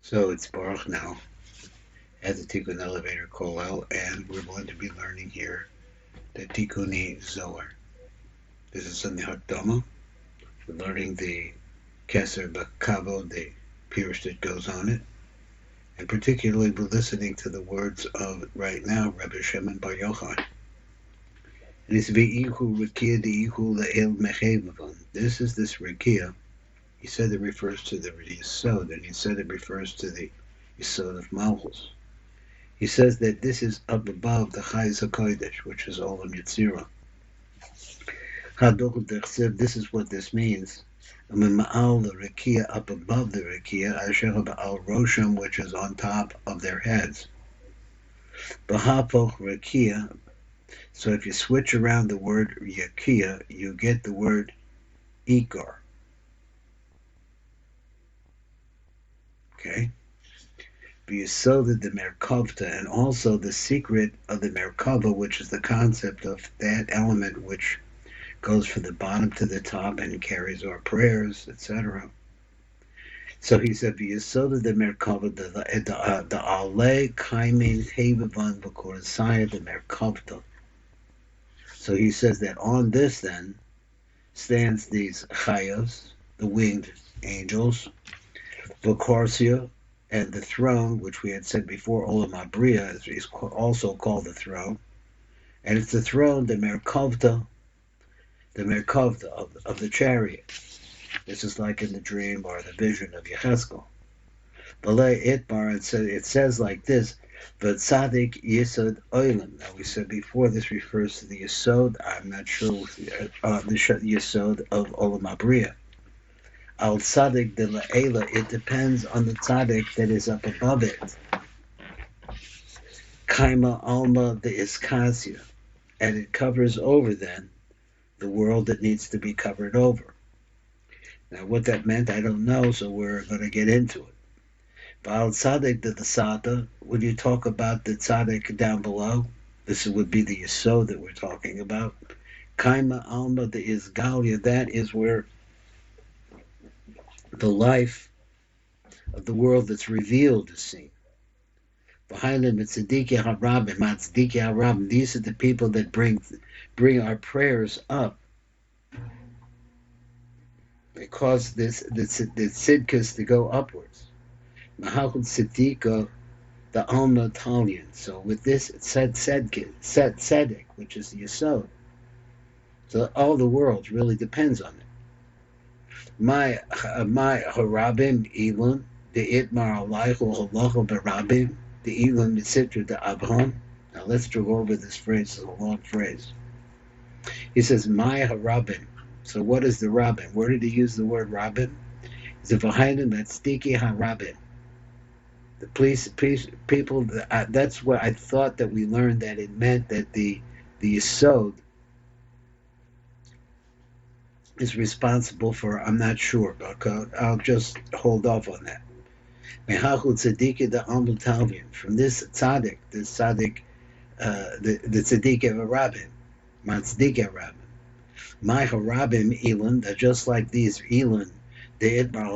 So it's Baruch now at the Tikkun Elevator Kollel, and we're going to be learning here the Tikunei Zohar. This is in the Hakdama. We're learning the Keser Bakavo, the pirush that goes on it, and particularly we're listening to the words of right now Rebbe Shimon Bar Yochai. And it's V'ihu Rikia Di'ihu Le'el Mechevavon. This is this Rikia. He said it refers to the Yisod, and he said it refers to the Yisod of Malchus. He says that this is up above the Chayz HaKodesh, which is Olam Yetzirah. This is what this means. Ma'al the Rekia, up above the Rekia, Asher Ba'al Rosham, which is on top of their heads. B'hapoch Rekia. So if you switch around the word Rekia, you get the word Ikar. Okay? V'yisoded the Merkavta, and also the secret of the Merkava, which is the concept of that element which goes from the bottom to the top and carries our prayers, etc. So he said, "V'yisoded the Merkava, the Ale Kaimin Hevavan V'Korasaya the Merkavta." So he says that on this then stands these Chayos, the winged angels, V'Korsia, and the throne, which we had said before, Olam Abriya is also called the throne, and it's the throne, the Merkavta of the chariot. This is like in the dream or the vision of Yechezkel. Balei Itmar, it says like this, V'tzadik Yisod Oilam. Now we said before this refers to the Yisod, I'm not sure, the Yisod of Olam Abriya. Al Tzadik de La'ela, it depends on the Tzadik that is up above it. Kaima Alma de Iskazia, and it covers over then the world that needs to be covered over. Now what that meant, I don't know, so we're going to get into it. Al Tzadik de Sata, when you talk about the Tzadik down below, this would be the Yisod that we're talking about. Kaima Alma de Isgalia, that is where the life of the world that's revealed is seen. Behind them, it's Tzadikei HaRabim, Tzadikei HaRabim. These are the people that bring our prayers up. They cause the tzidkas to go upwards. Mahachut Tzadika, the Alma Talion. So with this, it said tzedek, which is the Yisod. So all the world really depends on it. My harabim ilun the itmar alayhu halacha berabim the ilun mitzitra the abham. Now let's go over this phrase. It's a long phrase. He says my harabim. So what is the rabim? Where did he use the word rabim? It's a v'hainim tzadikei harabim. The people. That's what I thought that we learned, that it meant that the yisod is responsible for, I'm not sure, but I'll just hold off on that. From this tzaddik, the tzaddik of a rabbin, tzaddik rabbin. My harabim elon, that just like these elon, the itmar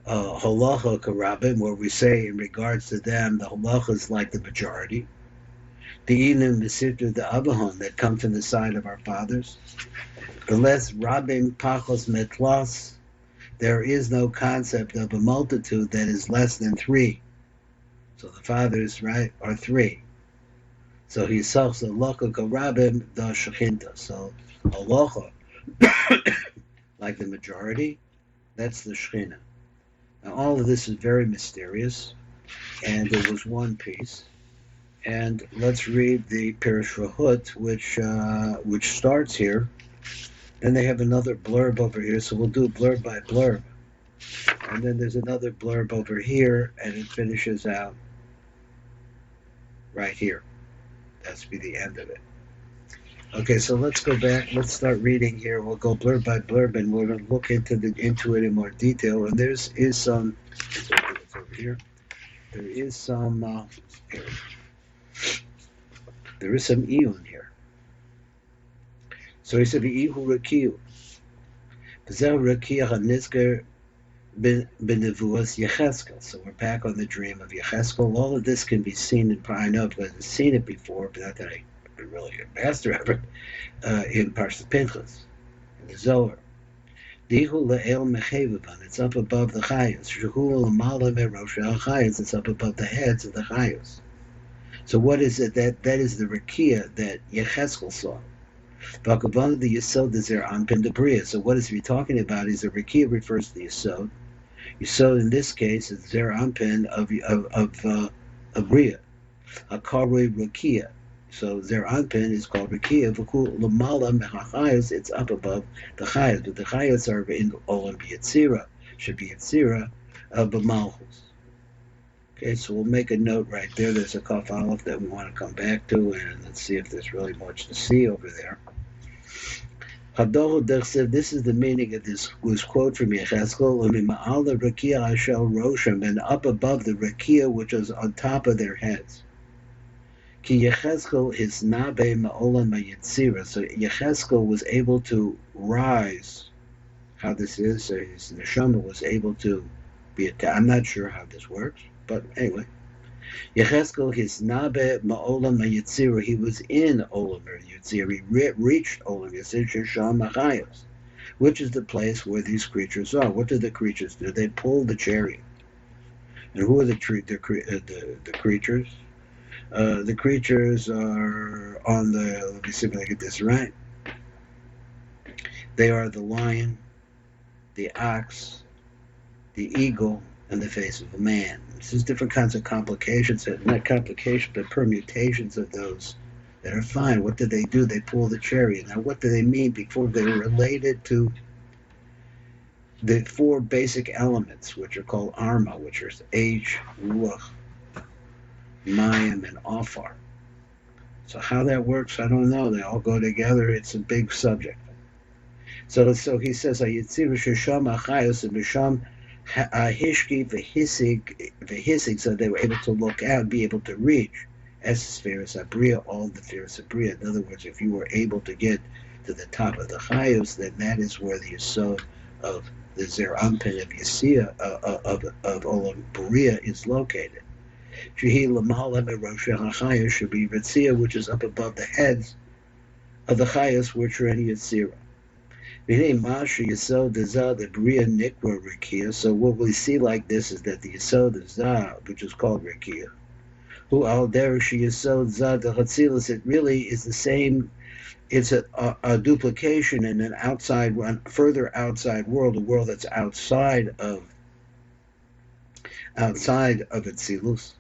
halacha karabim, where we say in regards to them, the halacha is like the majority. The elon misitra the abahon, that come from the side of our fathers. The less rabim pachos metlas, there is no concept of a multitude that is less than three. So the fathers, right, are three. So he says halacha karabim the shechinta. So halacha, like the majority, that's the shechina. Now all of this is very mysterious, and there was one piece. And let's read the Pirush Rahut, which starts here. Then they have another blurb over here, so we'll do blurb by blurb. And then there's another blurb over here, and it finishes out right here. That's be the end of it. Okay, so let's go back. Let's start reading here. We'll go blurb by blurb, and we're going to look into it in more detail. And there is some. It's over here. There is some. There is some iyun here. So he said, "V'ihu rakiu, v'zeh rakia hanizker Benevuas Yechezkel. So we're back on the dream of Yechezkel. All of this can be seen in, I know because I've seen it before, but not that I'm really a master of it, in Parshat Pinchas, in the Zohar. Dihu le'el mechevaban, it's up above the chayos. Shehu l'mala merosh chayos, it's up above the heads of the chayos. So what is it? That is the rakia that Yechezkel saw. V'akavon the yisod is there on Pendabriya. So what is he talking about? Is the rakia refers to the yisod. Yisod in this case is there on pen of Bria, a karui rakia. So their anpin is called Rikia. Lamala mechachayos, it's up above the chayos, but the chayos are in olam b'yitzira, should be yitzira b'malchus. Okay, so we'll make a note right there. There's a kaf aleph that we want to come back to, and let's see if there's really much to see over there. This is the meaning of this quote from Yechezkel, and up above the rakia, which is on top of their heads. Ki Yechezkel is nabe ma'olam ha'yitzira. So Yechezkel was able to rise. How this is, so his neshama was able to be attacked. I'm not sure how this works, but anyway. Yechezkel is nabe ma'olam ha'yitzira. He was in olam ha'yitzira. He reached olam ha'yitzira, shesham ha'chayos, which is the place where these creatures are. What do the creatures do? They pull the chariot. And who are the creatures? The creatures are on the, let me see if I get this right. They are the lion, the ox, the eagle, and the face of a man. There's different kinds of complications, not complications, but permutations of those that are fine. What do they do? They pull the chariot. Now, what do they mean? Before they're related to the four basic elements, which are called Arma, which are H, Ruach, Mayim, and Afar. So how that works, I don't know. They all go together. It's a big subject. So he says, "Yitzir shesham achayos and misham hishki v'hisig," so they were able to look out, be able to reach as spheres abriya, all the spheres abriya. In other words, if you were able to get to the top of the chayos, then that is where the yesod of the zer ampin of Yesiya of Olam Bria is located. Shehi Lamala Rosh HaChayos should be Ritzia, which is up above the heads of the Chayos, which are in Yetzirah. V'nei Masha Yesod Zah, the Bria Nikra Rikia. So what we see like this is that the Yesod Zah, which is called Rikia, who al Derish Yesod Zah the Chatzilus, it really is the same. It's a duplication in an outside, further outside world, a world that's outside of Atzilus.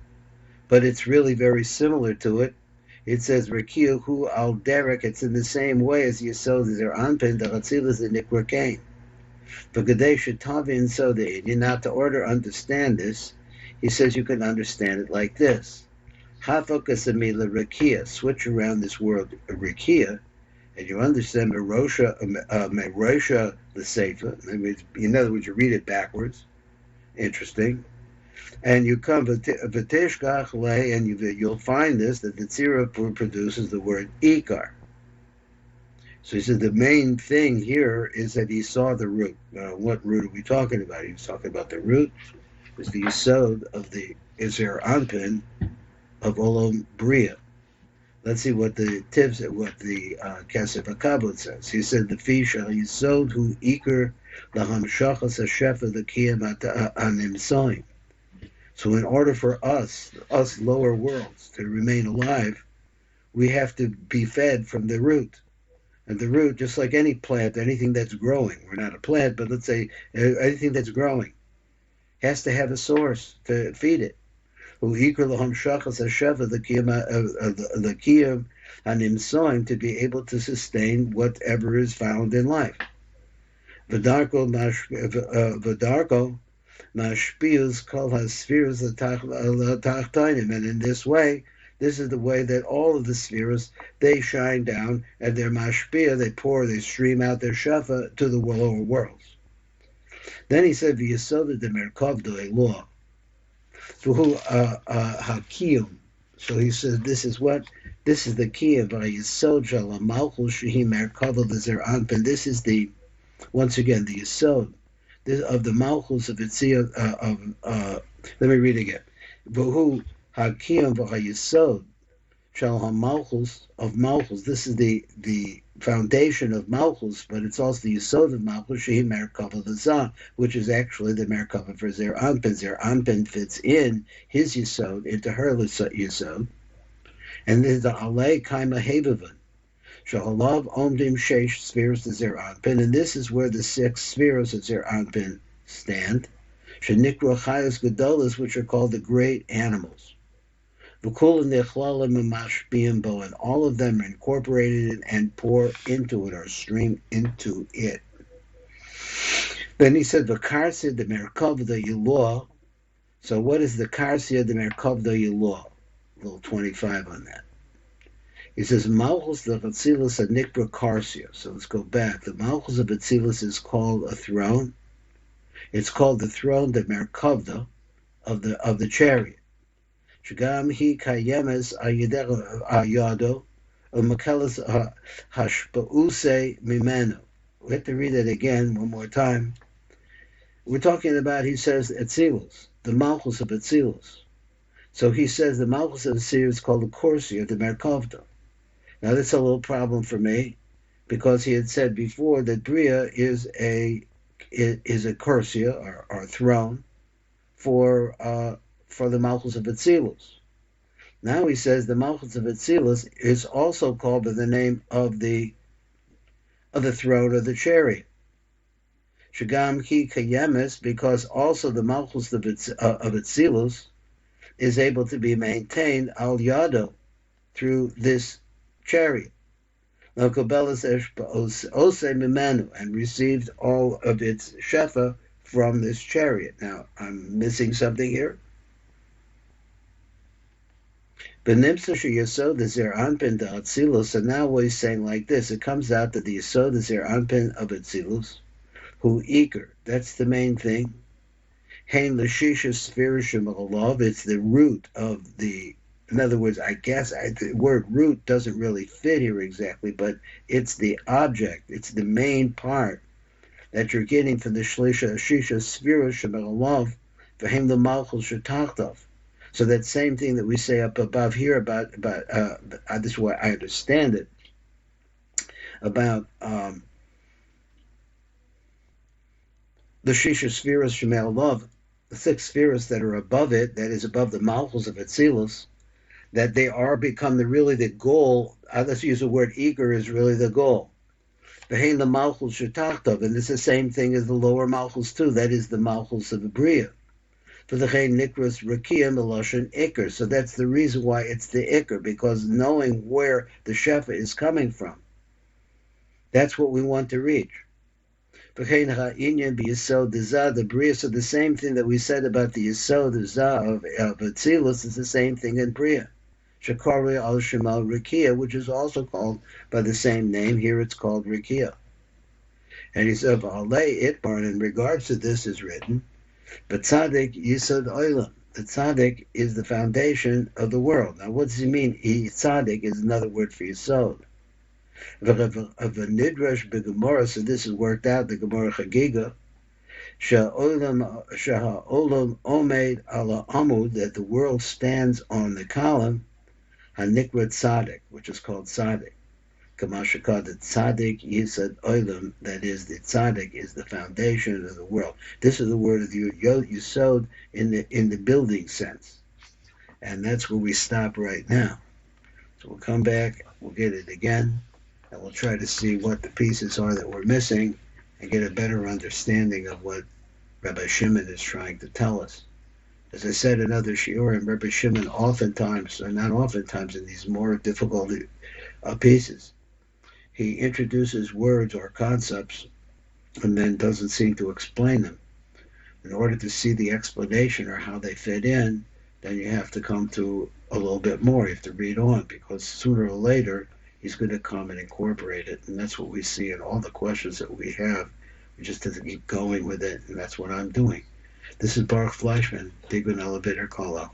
But it's really very similar to it. It says Rekiu Hu al Derek. It's in the same way as Yesod Zer Anpin the Chatzilus the Nikra Kain. But Gadei Shetavin so the Indian. Now to order understand this, he says you can understand it like this. Hafokasamila Rekia. Switch around this word Rekia, and you understand Merosha the Sefer. In other words, you read it backwards. Interesting. And you come v'teshkach lei, and you'll find this, that the tzira produces the word ikar. So he said the main thing here is that he saw the root. What root are we talking about? He was talking about the root is the yesod of the Iser Anpin of Olam Bria. Let's see what the Kesef HaKabot says. He said the Fisha Yesod hu ikar lahamshachas hashefa the kiyam animsoim. So in order for us lower worlds, to remain alive, we have to be fed from the root. And the root, just like any plant, anything that's growing, we're not a plant, but let's say anything that's growing, has to have a source to feed it. The kiyam animsoim, to be able to sustain whatever is found in life. V'darko mashpius kol haspheres l'tachtainim, and in this way, this is the way that all of the spheres, they shine down, and their mashpia, they stream out their shafa to the lower worlds. Then he said, v'yesod de merkov do'eloh, v'hu hakiyum. So he said, this is the kiyum, v'yesod shel malchus shehi merkov l'zer anpin. This is once again, the yesod, of the Malchus of Itzia, let me read again. V'hu Hakiyam v'Hayisod Shal HaMalchus of Malchus. This is the foundation of Malchus, but it's also the Yisod of Malchus, Shehi Merkava V'Zah, which is actually the Merkava for Zer Anpin. Zer Anpin fits in his Yisod into her Yisod. And this is the Alei Kaima Hevavan. Shahalav Omdim Sheish spheres to Zer Anpin, and this is where the 6 spheres of Zer Anpin stand. Shenikra Chayos Gedolas, which are called the great animals. V'kul nechlalim mashpiyim bo, and all of them are incorporated and pour into it or stream into it. Then he said, V'karsia de merkavda yilor. So what is the karsia de merkavda yilor? Little 25 on that. He says, Malchus the Atzilus Nikra Karsia. So let's go back. The Malchus of Atzilus is called a throne. It's called the throne, the Merkavda, of the chariot. Shagam hi kayemes ayado umakelas hashpause mimenu. We have to read it again one more time. We're talking about, he says, Atzilus, the Malchus of Atzilus. So he says the Malchus of Atzilus is called the Korsia, the Merkavda. Now that's a little problem for me, because he had said before that Bria is a Korsia or throne for the Malchus of Atzilus. Now he says the Malchus of Atzilus is also called by the name of the throne of the chariot. Shagam ki kayemes, because also the Malchus of Atzilus is able to be maintained al yado, through this chariot. And received all of its shefa from this chariot. Now, I'm missing something here. Benimsa Yesod the Zer Anpin to Atzilus, and now what he's saying like this, it comes out that the Yesod the Zer Anpin of Atzilus, who Iker, that's the main thing. Hein Lashisha Sphirishim Alav, it's the root of the, in other words, I guess the word root doesn't really fit here exactly, but it's the object, it's the main part that you're getting from the Shisha Sphirishim Alav, for him the Malchus Shetachtov. So that same thing that we say up above here about this is why I understand it, about the Shisha Spheres Shemel Love, the 6 spheres that are above it, that is above the Malchus of Atzilus, that they are become really the goal. Let's use the word eager is really the goal. Behind the Malchus Shetachtov, and it's the same thing as the lower Malchus too, that is the Malchus of the Bria. For the Chayin Nikras Rakia Meloshin Iker. So that's the reason why it's the Iker, because knowing where the Shefa is coming from, that's what we want to reach. For Chayin Ha'inyan B'Yisod Zah, the Bria, so the same thing that we said about the Yisod Zah of Atzilus is the same thing in Bria. Shakari al Shemal Rakia, which is also called by the same name. Here it's called Rakia. And he said, V'alei Itbar, and in regards to this is written, but tzaddik yisod olam. The tzaddik is the foundation of the world. Now, what does he mean? Tzaddik is another word for yisod. Of a nidrash b'gemara, so this is worked out. The Gemara Chagiga, sha'olam omed ala amud, that the world stands on the column, hanikra tzaddik, which is called tzaddik. Kamashaka, the tzaddik yisod olam, that is, the tzaddik is the foundation of the world. This is the word of the yisod in the building sense, and that's where we stop right now. So we'll come back, we'll get it again, and we'll try to see what the pieces are that we're missing, and get a better understanding of what Rabbi Shimon is trying to tell us. As I said in other shiurim, Rabbi Shimon oftentimes, or not oftentimes, in these more difficult pieces, he introduces words or concepts and then doesn't seem to explain them. In order to see the explanation or how they fit in, then you have to come to a little bit more. You have to read on, because sooner or later he's going to come and incorporate it. And that's what we see in all the questions that we have. We just have to keep going with it, and that's what I'm doing. This is Baruch Fleischman, Tikunei Elevator Call Out.